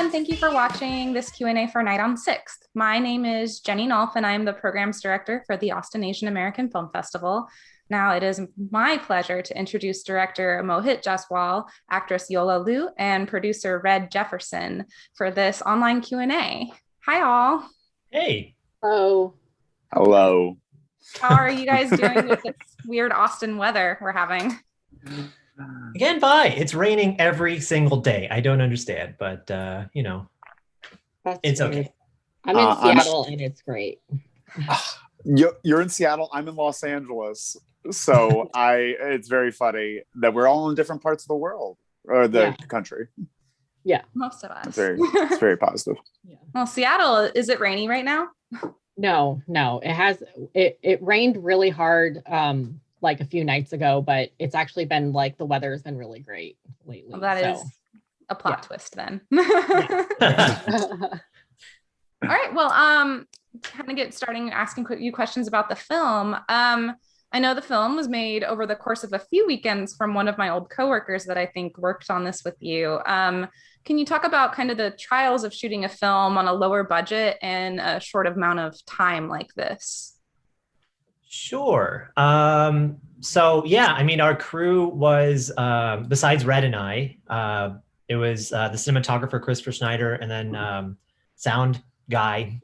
and thank you for watching this Q&A for Night on 6th. My name is Jenny Nulf, and I am the Programs Director for the Austin Asian American Film Festival. Now it is my pleasure to introduce Director Mohit Jaswal, actress Yola Liu, and producer Red Jefferson for this online Q&A. Hi, all. Hey. Hello. Hello. How are you guys doing with this weird Austin weather we're having? Again, bye. It's raining every single day. I don't understand, but you know, it's okay. I'm in Seattle and it's great. You're in Seattle. I'm in Los Angeles. So it's very funny that we're all in different parts of the world or the country. Yeah, most of us. It's very positive. Yeah. Well, Seattle, is it rainy right now? No. It rained really hard like a few nights ago, but it's actually been like the weather has been really great lately. Well, that is a plot twist then. Yeah. All right. Well, kind of get starting asking you questions about the film. I know the film was made over the course of a few weekends from one of my old coworkers that I think worked on this with you. Can you talk about kind of the trials of shooting a film on a lower budget and a short amount of time like this? Sure. So yeah, I mean, our crew was, besides Red and I, it was the cinematographer, Christopher Schneider, and then sound guy,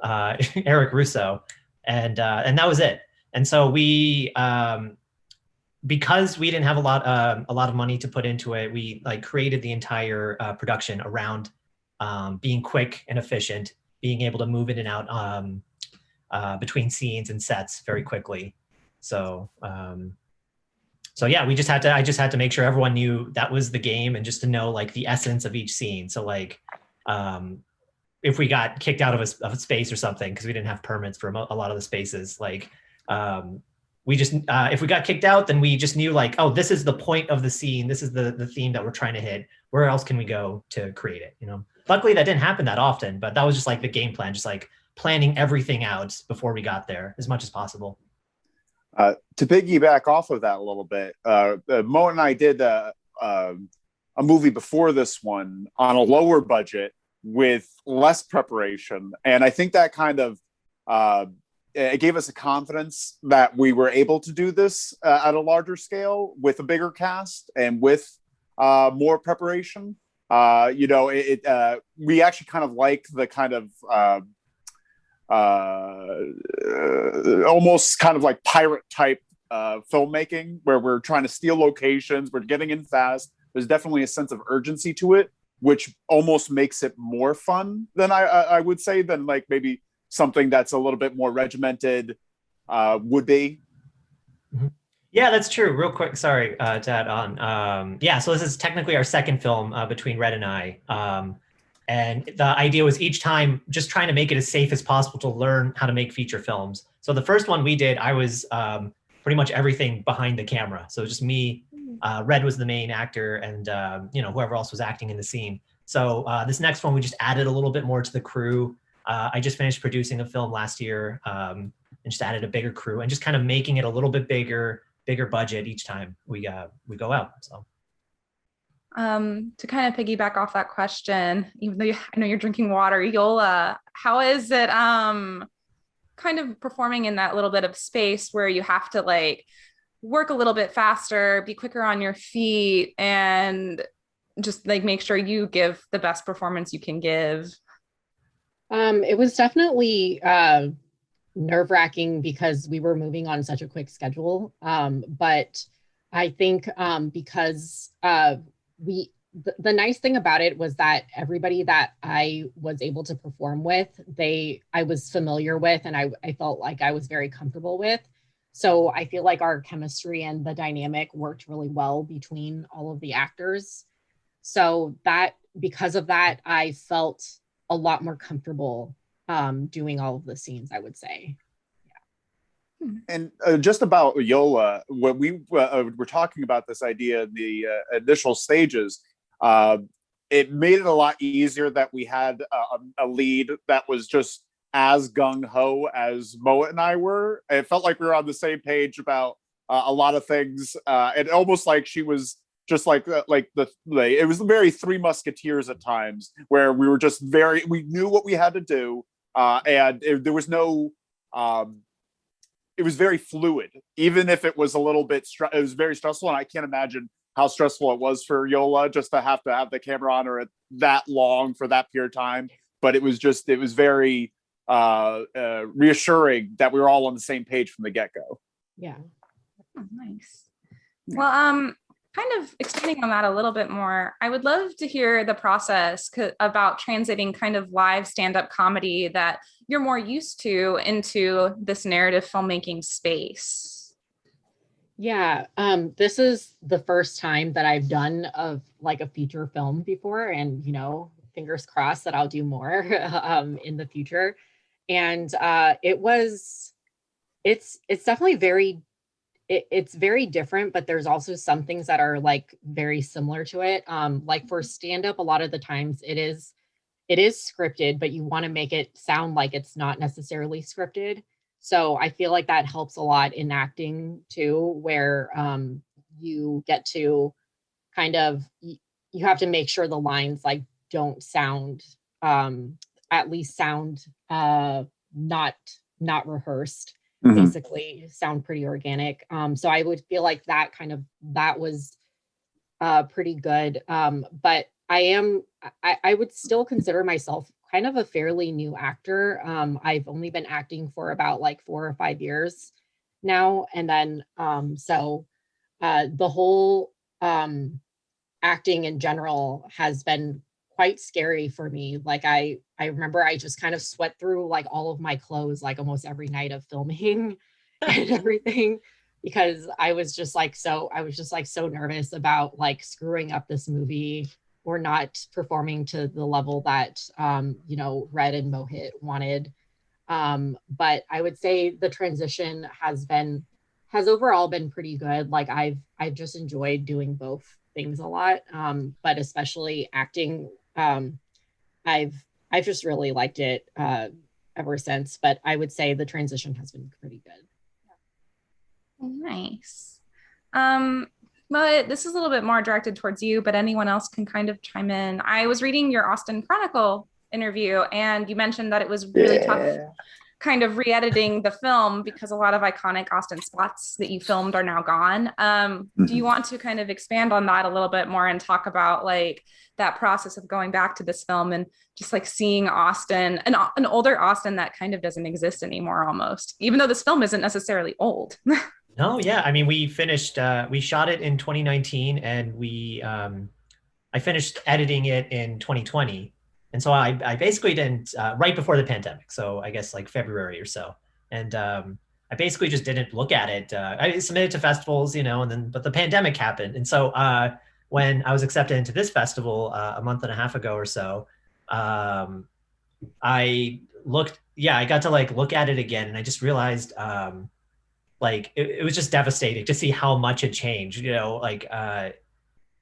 Eric Russo. And that was it. And so we, because we didn't have a lot of money to put into it, we created the entire production around being quick and efficient, being able to move in and out between scenes and sets very quickly. So yeah, I just had to make sure everyone knew that was the game, and just to know the essence of each scene. So if we got kicked out of a space or something because we didn't have permits for a lot of the spaces, we just if we got kicked out, then we just knew oh, this is the point of the scene, this is the theme that we're trying to hit. Where else can we go to create it? Luckily that didn't happen that often, but that was just the game plan, just planning everything out before we got there as much as possible. To piggyback off of that a little bit, Mo and I did a movie before this one on a lower budget with less preparation, and I think that kind of it gave us a confidence that we were able to do this at a larger scale with a bigger cast and with more preparation. We actually kind of like the kind of almost kind of like pirate type filmmaking where we're trying to steal locations, we're getting in fast. There's definitely a sense of urgency to it, which almost makes it more fun than I would say than maybe something that's a little bit more regimented would be. Mm-hmm. Yeah, that's true. Real quick, sorry to add on. Yeah, so this is technically our second film between Red and I. And the idea was each time just trying to make it as safe as possible to learn how to make feature films. So the first one we did, I was pretty much everything behind the camera. So just me, Red was the main actor, and whoever else was acting in the scene. So this next one, we just added a little bit more to the crew. I just finished producing a film last year and just added a bigger crew and just kind of making it a little bit bigger budget each time we go out. So. To kind of piggyback off that question, even though I know you're drinking water, Yola, how is it kind of performing in that little bit of space where you have to work a little bit faster, be quicker on your feet, and just make sure you give the best performance you can give? It was definitely nerve-wracking because we were moving on such a quick schedule. But I think because the nice thing about it was that everybody that I was able to perform with, I was familiar with, and I felt like I was very comfortable with. So I feel like our chemistry and the dynamic worked really well between all of the actors. So because of that, I felt a lot more comfortable doing all of the scenes, I would say. And just about Yola, when we were talking about this idea in the initial stages, it made it a lot easier that we had a lead that was just as gung-ho as Mo and I were. It felt like we were on the same page about a lot of things. And almost like she was just like it was very Three Musketeers at times, where we were just we knew what we had to do, and there was no. It was very fluid, even if it was a little bit. It was very stressful, and I can't imagine how stressful it was for Yola just to have the camera on her that long for that period of time. But it was very reassuring that we were all on the same page from the get-go. Yeah. Oh, nice. Well, kind of expanding on that a little bit more, I would love to hear the process about translating kind of live stand-up comedy that you're more used to into this narrative filmmaking space. Yeah, this is the first time that I've done of like a feature film before, and fingers crossed that I'll do more in the future. And it's definitely it's very different, but there's also some things that are like very similar to it. Like for stand-up, a lot of the times it is scripted, but you want to make it sound like it's not necessarily scripted. So I feel like that helps a lot in acting too, where you get to kind of, you have to make sure the lines like don't sound, at least sound not rehearsed, basically sound pretty organic. So I would feel like that was pretty good. But I would still consider myself kind of a fairly new actor. I've only been acting for about like 4 or 5 years now. And then, the whole acting in general has been quite scary for me. Like I remember I just kind of sweat through like all of my clothes, like almost every night of filming and everything, because I was just so nervous about like screwing up this movie or not performing to the level that, Red and Mohit wanted. But I would say the transition has overall been pretty good. Like I've just enjoyed doing both things a lot. But especially acting, I've just really liked it ever since. But I would say the transition has been pretty good. Nice. But this is a little bit more directed towards you, but anyone else can kind of chime in. I was reading your Austin Chronicle interview, and you mentioned that it was really tough kind of re-editing the film because a lot of iconic Austin spots that you filmed are now gone. Do you want to kind of expand on that a little bit more and talk about like that process of going back to this film and just like seeing Austin, an older Austin that kind of doesn't exist anymore almost, even though this film isn't necessarily old? No, yeah. I mean, we shot it in 2019 and I finished editing it in 2020. And so I basically didn't, right before the pandemic. So I guess like February or so. And I basically just didn't look at it. I submitted to festivals, but the pandemic happened. And so when I was accepted into this festival a month and a half ago or so, I got to like look at it again. And I just realized, like it was just devastating to see how much had changed.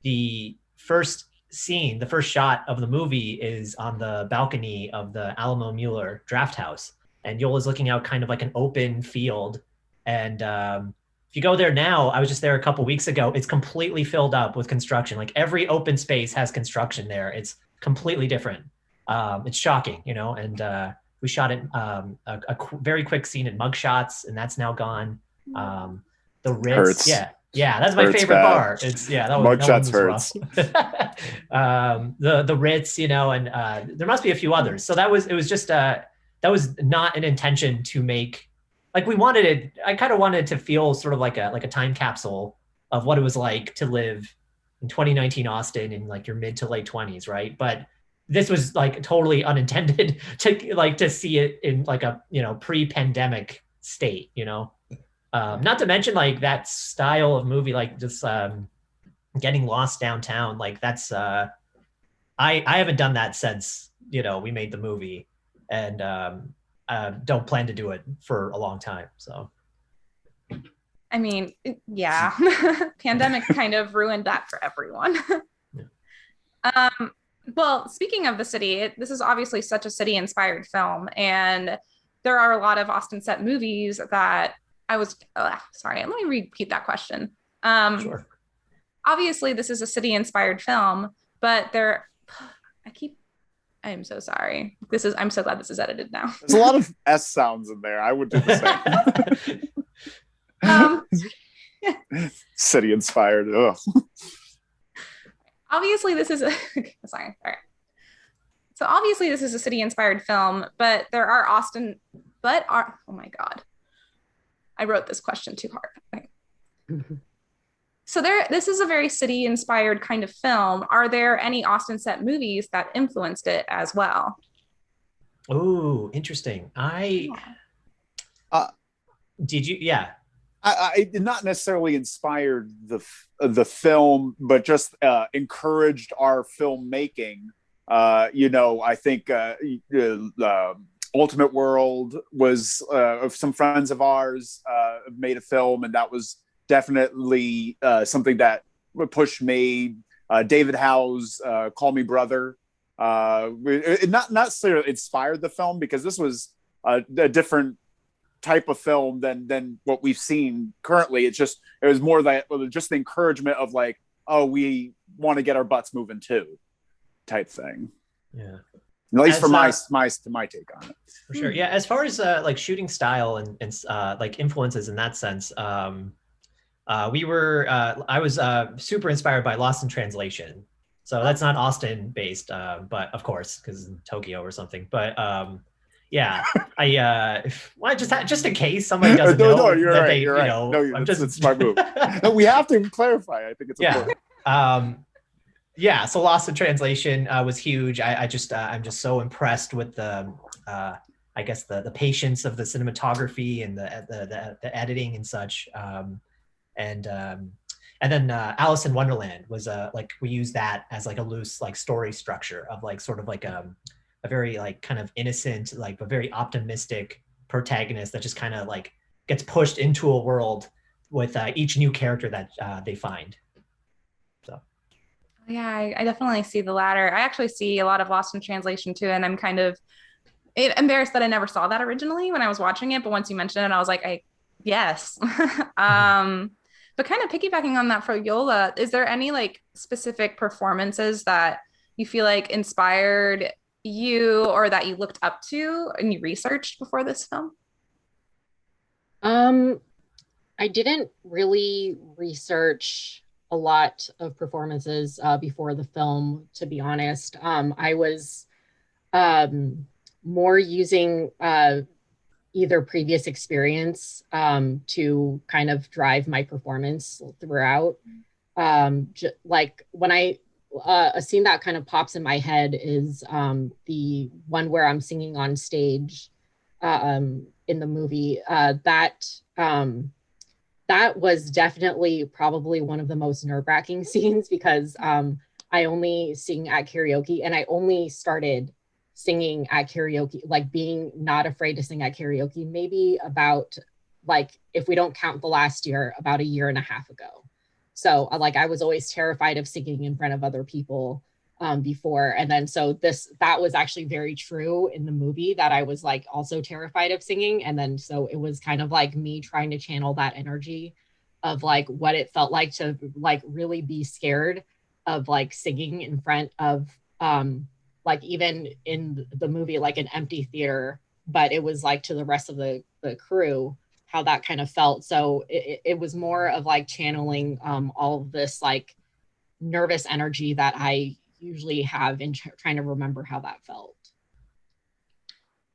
The first scene, the first shot of the movie is on the balcony of the Alamo Mueller draft house, and Yola's looking out kind of like an open field. And if you go there now, I was just there a couple weeks ago, it's completely filled up with construction. Like every open space has construction there. It's completely different. It's shocking, and we shot it a very quick scene in Mugshots, and that's now gone. The Ritz, Hurts. yeah, that's my Hurts favorite bad. bar. It's Mugshots hurts. The Ritz, and there must be a few others. So that was not an intention to make, like we wanted it. I kind of wanted to feel sort of like a time capsule of what it was like to live in 2019 Austin in like your mid to late 20s, right? But this was like totally unintended to see it in like a pre-pandemic state, not to mention like that style of movie, like just getting lost downtown, like that's I haven't done that since we made the movie, and don't plan to do it for a long time. So I mean, yeah, pandemic kind of ruined that for everyone. Yeah. Well, speaking of the city, this is obviously such a city-inspired film, and there are a lot of Austin set movies that sorry, let me repeat that question. Sure. obviously this is a city inspired film, but I am so sorry. I'm so glad this is edited now. There's a lot of S sounds in there. I would do the same. Um, City inspired. Ugh. obviously this is sorry. All right. So obviously this is a city inspired film, but oh my God. I wrote this question too hard. Okay. So this is a very city inspired kind of film. Are there any Austin set movies that influenced it as well? Oh, interesting. Did you? Yeah. I did not necessarily inspired the film, but just encouraged our filmmaking. I think Ultimate World was of some friends of ours made a film, and that was definitely something that pushed me. David Howe's Call Me Brother, not necessarily inspired the film, because this was a different type of film than what we've seen currently. It was more that just the encouragement of like, oh, we want to get our butts moving too, type thing. Yeah. At least for my take on it. For sure. Yeah. As far as like shooting style and like influences in that sense, I was super inspired by Lost in Translation. So that's not Austin based, but of course, because Tokyo or something. But yeah, just in case somebody doesn't know you're that right, they, you're you right. know, No, it's a smart move. No, we have to clarify. I think it's important. Yeah. So Lost in Translation was huge. I'm just so impressed with the I guess the patience of the cinematography and the editing and such. And then Alice in Wonderland was like we use that as like a loose like story structure of like sort of like a very like kind of innocent, like but very optimistic protagonist that just kind of like gets pushed into a world with each new character that they find. So yeah, I definitely see the latter. I actually see a lot of Lost in Translation too, and I'm kind of embarrassed that I never saw that originally when I was watching it, but once you mentioned it, I was like, yes. But kind of piggybacking on that for Yola, is there any like specific performances that you feel like inspired you or that you looked up to and you researched before this film? I didn't really research a lot of performances before the film, to be honest. I was more using either previous experience to kind of drive my performance throughout. Like when a scene that kind of pops in my head is the one where I'm singing on stage in the movie. That was definitely probably one of the most nerve-wracking scenes because I only sing at karaoke, and I only started singing at karaoke, like being not afraid to sing at karaoke, maybe about, like, if we don't count the last year, about a year and a half ago. So like I was always terrified of singing in front of other people before. And then so that was actually very true in the movie, that I was like also terrified of singing. And then so it was kind of like me trying to channel that energy of like what it felt like to like really be scared of like singing in front of like even in the movie, like an empty theater, but it was like to the rest of the crew, how that kind of felt. So it was more of like channeling all of this like nervous energy that I usually have in trying to remember how that felt.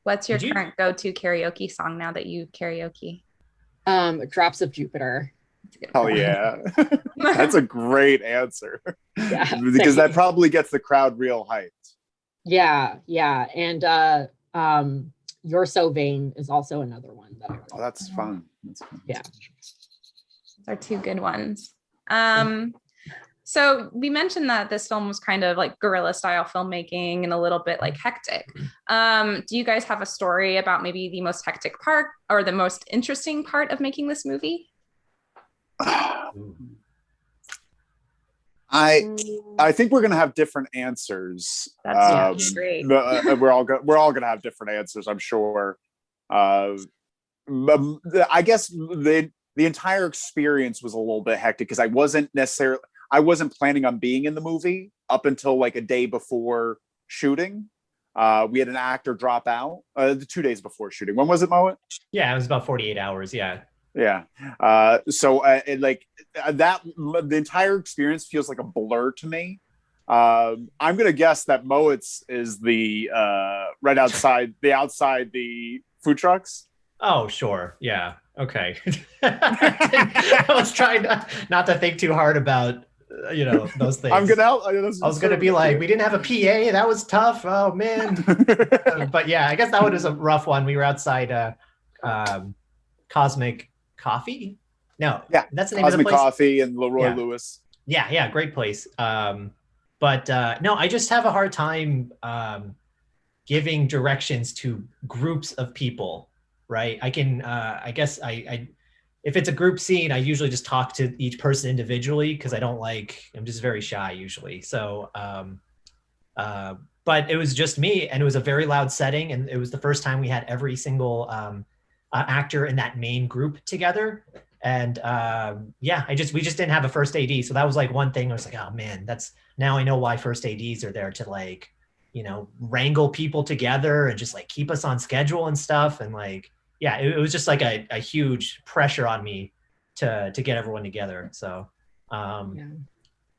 What's your current go-to karaoke song now that you karaoke? Drops of Jupiter. Hell yeah. That's a great answer. Yeah. Because that probably gets the crowd real hyped. Yeah. And You're So Vain is also another one that that's fun. Yeah. Those are two good ones. So we mentioned that this film was kind of like guerrilla style filmmaking and a little bit like hectic. Do you guys have a story about maybe the most hectic part or the most interesting part of making this movie? I think we're gonna have different answers. That's great. We're all gonna have different answers, I'm sure. I guess the entire experience was a little bit hectic because I I wasn't planning on being in the movie up until like a day before shooting. We had an actor drop out the 2 days before shooting. When was it, Mohit? Yeah, it was about 48 hours. Yeah. Yeah. The entire experience feels like a blur to me. I'm gonna guess that Mohit's is the right outside the food trucks. Oh, sure. Yeah. Okay. I was trying not to think too hard about, those things. I'm gonna help. I was gonna be like, we didn't have a PA. That was tough. Oh man. But yeah, I guess that one was a rough one. We were outside Cosmic Coffee. No, Yeah, that's the name Cosmic of the place. Coffee and Leroy Lewis. Yeah, great place. But no, I just have a hard time giving directions to groups of people. Right? I can. I guess I if it's a group scene, I usually just talk to each person individually because I'm just very shy usually. So, but it was just me, and it was a very loud setting, and it was the first time we had every single actor in that main group together. And we just didn't have a first AD. So that was like one thing. I was like, oh man, now I know why first ADs are there to wrangle people together and just like keep us on schedule and stuff. And it was just like a huge pressure on me to get everyone together. So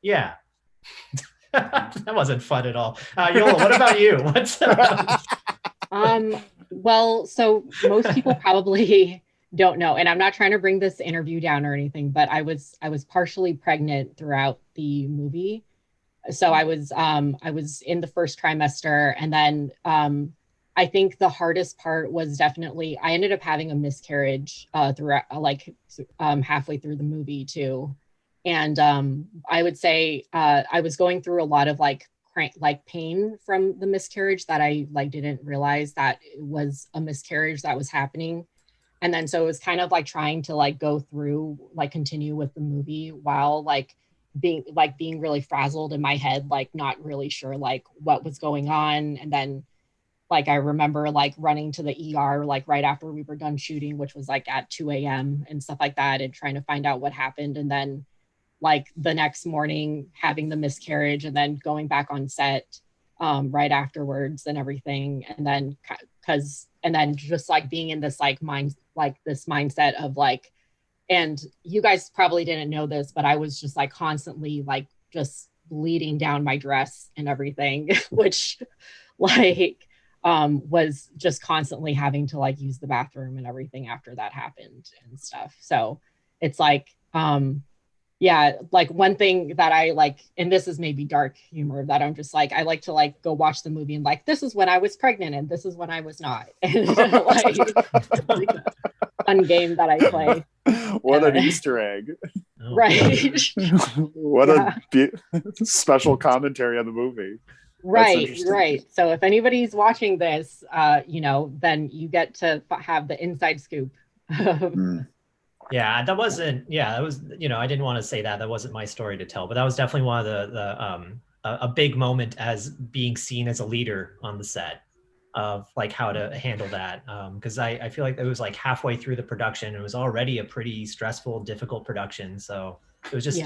yeah. That wasn't fun at all. Yola, what about you? Well, so most people probably don't know, and I'm not trying to bring this interview down or anything, but I was partially pregnant throughout the movie. So I was in the first trimester, and then I think the hardest part was definitely I ended up having a miscarriage throughout halfway through the movie too. And I would say I was going through a lot of pain from the miscarriage that I didn't realize that it was a miscarriage that was happening. And then so it was kind of trying to go through continue with the movie while being really frazzled in my head, not really sure what was going on. And then I remember running to the ER right after we were done shooting, which was at 2 a.m. and stuff like that, and trying to find out what happened. And then the next morning having the miscarriage and then going back on set right afterwards and everything. And then just being in this this mindset of and you guys probably didn't know this, but I was just constantly just bleeding down my dress and everything, which was just constantly having to use the bathroom and everything after that happened and stuff. So it's one thing that I and this is maybe dark humor, that I'm just I like to go watch the movie and this is when I was pregnant and this is when I was not. And fun game that I play. What an Easter egg. Oh, right. What a special commentary on the movie. Right. So if anybody's watching this, then you get to have the inside scoop. Yeah, that was, I didn't want to say that. That wasn't my story to tell, but that was definitely one of a big moment as being seen as a leader on the set of how to handle that. Because I feel like it was halfway through the production. It was already a pretty stressful, difficult production. So it was just,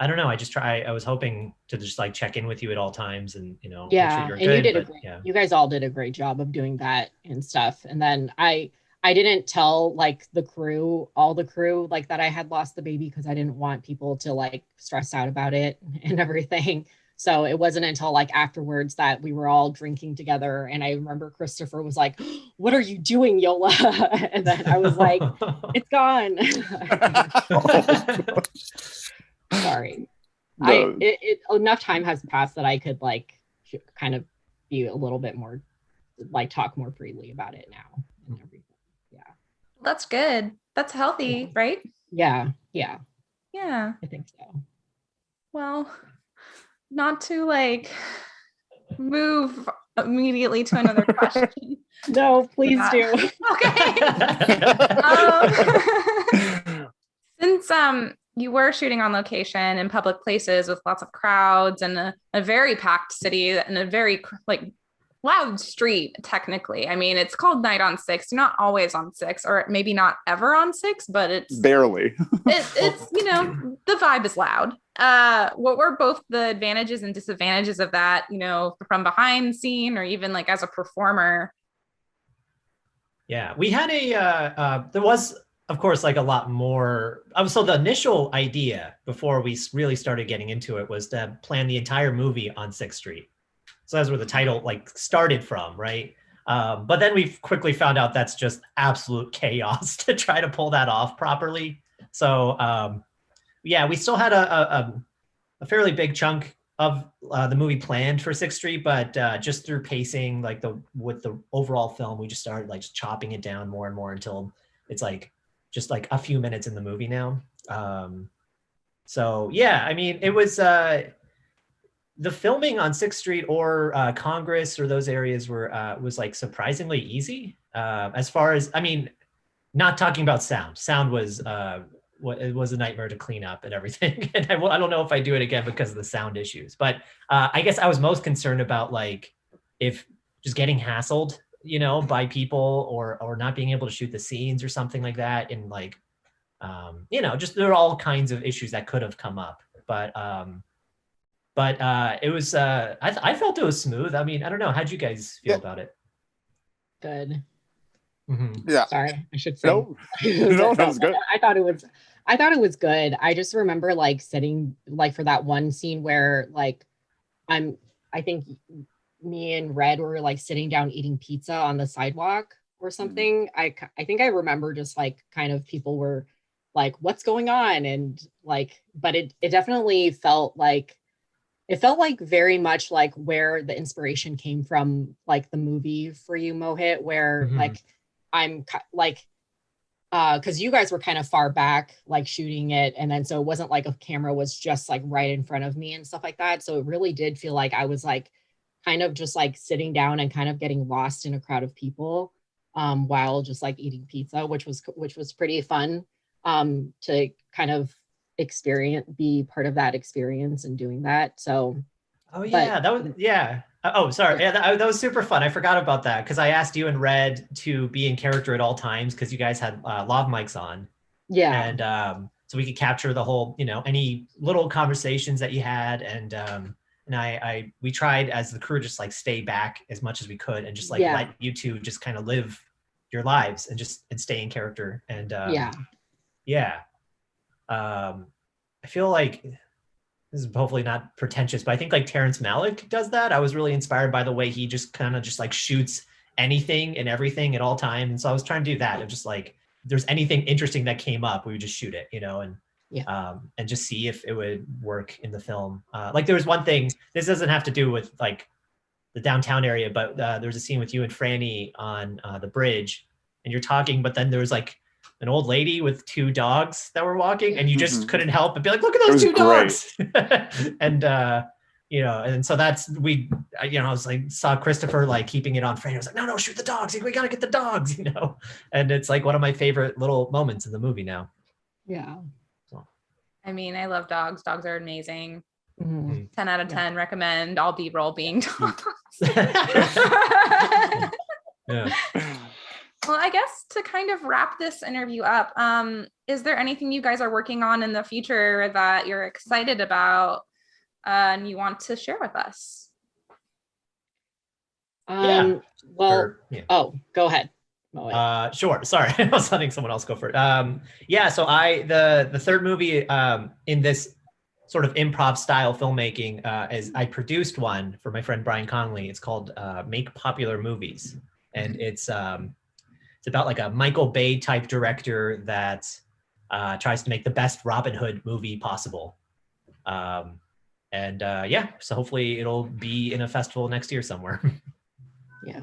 I don't know. I was hoping to just check in with you at all times and, make sure you're good. You guys all did a great job of doing that and stuff. And then I didn't tell all the crew that I had lost the baby because I didn't want people to stress out about it and everything. So it wasn't until afterwards that we were all drinking together. And I remember Christopher was like, "What are you doing, Yola?" And then I was like, "It's gone." Sorry. No. Enough time has passed that I could kind of be a little bit more talk more freely about it now and everything. That's good. That's healthy, right? Yeah. Yeah. I think so. Well, not to move immediately to another question. No, please do. Okay. Since you were shooting on location in public places with lots of crowds and a very packed city and a very Loud Street, technically. I mean, it's called Night on Six. You're not always on six, or maybe not ever on six, but Barely. it's the vibe is loud. What were both the advantages and disadvantages of that, from behind the scene or even like as a performer? Yeah, we had there was, of course, like a lot more. So the initial idea before we really started getting into it was to plan the entire movie on 6th Street. So that's where the title like started from, right? But then we quickly found out that's just absolute chaos to try to pull that off properly. So yeah, we still had a fairly big chunk of the movie planned for 6th Street, but just through pacing, like with the overall film, we just started like just chopping it down more and more until it's like just like a few minutes in the movie now. So yeah, I mean, it was the filming on 6th Street or Congress or those areas was like surprisingly easy. As far as, I mean, not talking about sound. Sound was it was a nightmare to clean up and everything. And I don't know if I do it again because of the sound issues. But I guess I was most concerned about like if just getting hassled, by people or not being able to shoot the scenes or something like that. And like, just there are all kinds of issues that could have come up. But it was I felt it was smooth. I mean, I don't know. How'd you guys feel about it? Good. Mm-hmm. Yeah. Sorry, I should say. No, that was good. I thought it was good. I just remember like sitting like for that one scene where like I think me and Red were like sitting down eating pizza on the sidewalk or something. I think I remember just like kind of people were like, what's going on? And like, but it definitely felt like very much like where the inspiration came from, like the movie for you, Mohit, where like I'm like, because you guys were kind of far back, like shooting it. And then so it wasn't like a camera was just like right in front of me and stuff like that. So it really did feel like I was like kind of just like sitting down and kind of getting lost in a crowd of people while just like eating pizza, which was pretty fun to kind of be part of that experience and doing that. So oh sorry, yeah, that was super fun. I forgot about that because I asked you and Red to be in character at all times because you guys had lav mics on, and so we could capture the whole, any little conversations that you had, and we tried as the crew just like stay back as much as we could and just like let you two just kind of live your lives and stay in character. And I feel like this is hopefully not pretentious, but I think like Terrence Malick does that. I was really inspired by the way he just kind of just like shoots anything and everything at all times. And so I was trying to do that. Of just like, if there's anything interesting that came up, we would just shoot it, and just see if it would work in the film. Like there was one thing, this doesn't have to do with like the downtown area, but there was a scene with you and Franny on the bridge and you're talking, but then there was like an old lady with 2 dogs that were walking and you just couldn't help but be like, look at those 2 dogs. And, and so that's, I was like, saw Christopher like keeping it on frame. I was like, no, shoot the dogs. We got to get the dogs, and it's like one of my favorite little moments in the movie now. Yeah. So. I mean, I love dogs. Dogs are amazing. 10 out of 10 recommend all B-roll being dogs. Yeah. Well, I guess to kind of wrap this interview up, is there anything you guys are working on in the future that you're excited about and you want to share with us? Oh, go ahead. Sure. Sorry, I was letting someone else go first. So the third movie in this sort of improv style filmmaking is I produced one for my friend Brian Connolly. It's called Make Popular Movies, and it's about like a Michael Bay type director that tries to make the best Robin Hood movie possible. So hopefully it'll be in a festival next year somewhere. Yeah.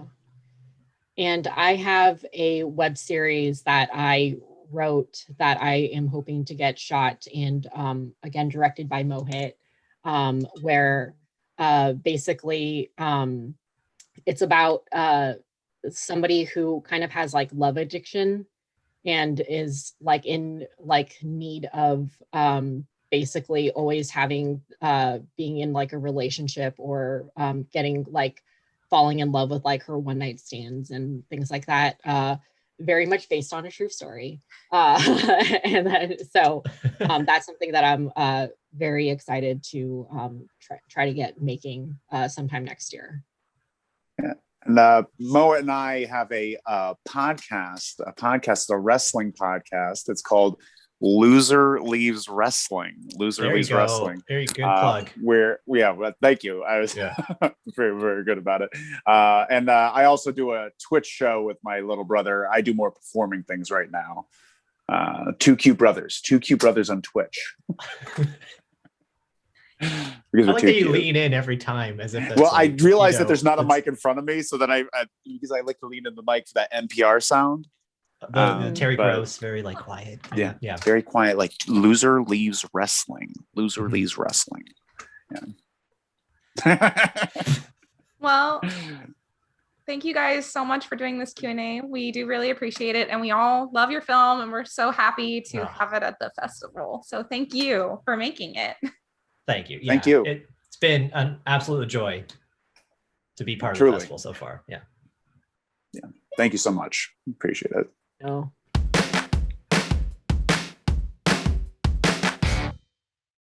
And I have a web series that I wrote that I am hoping to get shot and again directed by Mohit, where basically it's about somebody who kind of has like love addiction and is like in like need of basically always having being in like a relationship or getting like falling in love with like her one night stands and things like that. Very much based on a true story. And then, so that's something that I'm very excited to try to get making sometime next year. Yeah. And Mo and I have a podcast, a wrestling podcast. It's called Loser Leaves Wrestling. Loser Leaves Wrestling. Very good plug. Thank you. I was very, very good about it. And I also do a Twitch show with my little brother. I do more performing things right now. Two cute brothers on Twitch. I like that you lean in every time as if that's well, I realize that there's not a mic in front of me, so that I because I like to lean in the mic for that NPR sound. The Terry Gross, very like quiet. Yeah, very quiet. Like Loser Leaves Wrestling. Loser Leaves Wrestling. Yeah. Well, thank you guys so much for doing this Q&A. We do really appreciate it, and we all love your film, and we're so happy to have it at the festival. So thank you for making it. Thank you. Yeah, thank you. It's been an absolute joy to be part of the festival so far. Yeah. Thank you so much. Appreciate it. No,